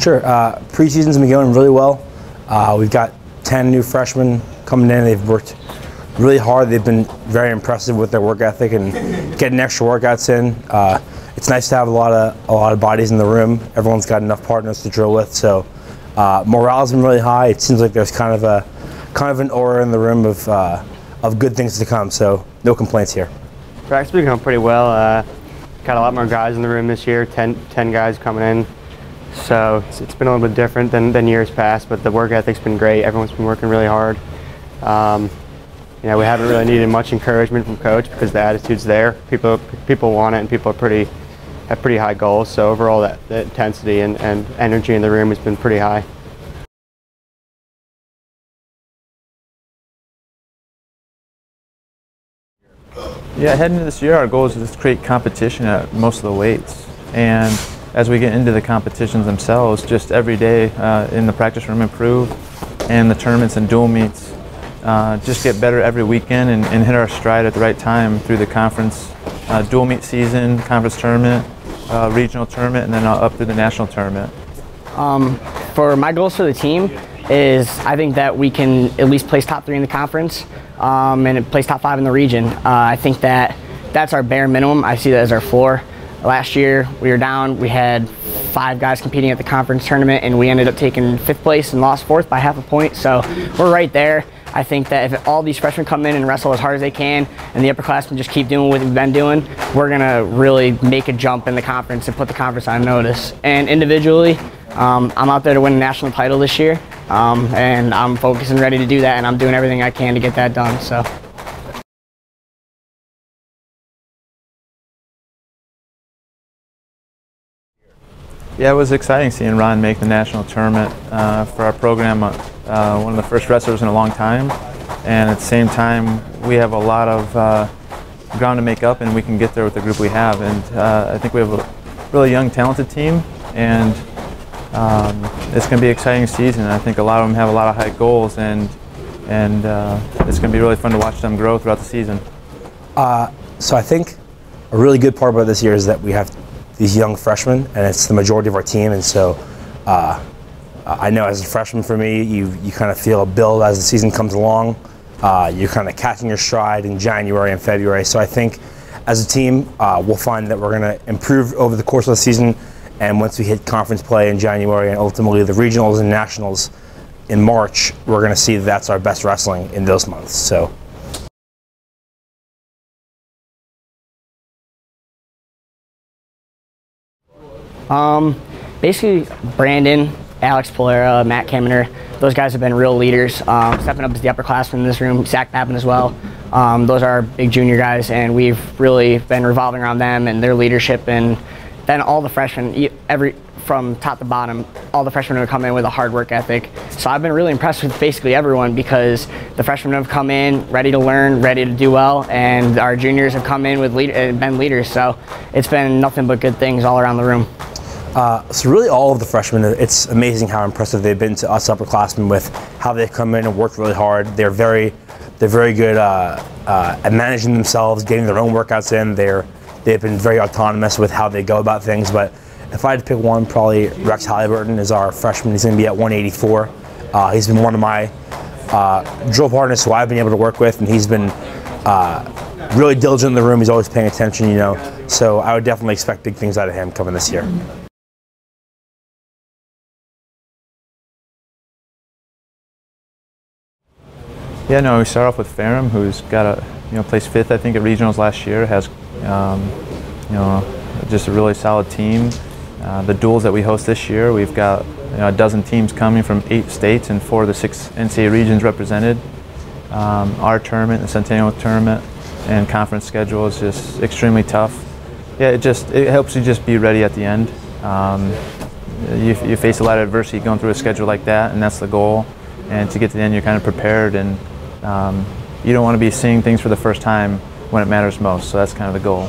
Sure. Preseason's been going really well. We've got 10 new freshmen coming in. They've worked really hard. They've been very impressive with their work ethic and getting extra workouts in. It's nice to have a lot of bodies in the room. Everyone's got enough partners to drill with, so morale's been really high. It seems like there's kind of an aura in the room of good things to come. So no complaints here. Practice has been going pretty well. Got a lot more guys in the room this year. 10 guys coming in. So it's been a little bit different than years past, but the work ethic's been great. Everyone's been working really hard. We haven't really needed much encouragement from coach because the attitude's there. People want it, and people have pretty high goals. So overall, the intensity and energy in the room has been pretty high. Yeah, heading into this year, our goal is to create competition at most of the weights. And as we get into the competitions themselves, just every day in the practice room improve, and the tournaments and dual meets just get better every weekend and hit our stride at the right time through the conference dual meet season, conference tournament, regional tournament, and then up through the national tournament. For my goals for the team is I think that we can at least place top 3 in the conference and place top 5 in the region. I think that's our bare minimum. I see that as our floor. Last year we were down. We had 5 guys competing at the conference tournament, and we ended up taking 5th place and lost 4th by half a point. So we're right there. I think that if all these freshmen come in and wrestle as hard as they can, and the upperclassmen just keep doing what we've been doing, we're gonna really make a jump in the conference and put the conference on notice. And individually, I'm out there to win a national title this year, and I'm focused and ready to do that, and I'm doing everything I can to get that done. So. Yeah, it was exciting seeing Ron make the national tournament for our program. One of the first wrestlers in a long time, and at the same time, we have a lot of ground to make up, and we can get there with the group we have. And I think we have a really young, talented team, and it's going to be an exciting season. I think a lot of them have a lot of high goals, and it's going to be really fun to watch them grow throughout the season. So I think a really good part about this year is that we have these young freshmen, and it's the majority of our team. And so I know as a freshman, for me, you kind of feel a build as the season comes along. You're kind of catching your stride in January and February. So I think as a team, we'll find that we're going to improve over the course of the season. And once we hit conference play in January and ultimately the regionals and nationals in March, we're going to see that that's our best wrestling in those months. So. Basically, Brandon, Alex Pollera, Matt Kaminer, those guys have been real leaders, stepping up as the upperclassmen in this room. Zach Bylykbashi as well. Those are our big junior guys, and we've really been revolving around them and their leadership. And then all the freshmen, from top to bottom, all the freshmen have come in with a hard work ethic. So I've been really impressed with basically everyone, because the freshmen have come in ready to learn, ready to do well, and our juniors have come in with been leaders. So it's been nothing but good things all around the room. So really all of the freshmen, it's amazing how impressive they've been to us upperclassmen with how they've come in and worked really hard. They're very good at managing themselves, getting their own workouts in. They've been very autonomous with how they go about things. But if I had to pick one, probably Rex Halliburton is our freshman. He's going to be at 184. He's been one of my drill partners who I've been able to work with, and he's been really diligent in the room. He's always paying attention, you know. So I would definitely expect big things out of him coming this year. Yeah, no, we start off with Ferrum, who's got placed 5th, I think, at regionals last year. Has just a really solid team. The duels that we host this year, we've got a dozen teams coming from 8 states and 4 of the 6 NCAA regions represented. Our tournament, the Centennial tournament, and conference schedule is just extremely tough. Yeah, it helps you just be ready at the end. You face a lot of adversity going through a schedule like that, and that's the goal. And to get to the end, you're kind of prepared, and you don't want to be seeing things for the first time when it matters most. So that's kind of the goal.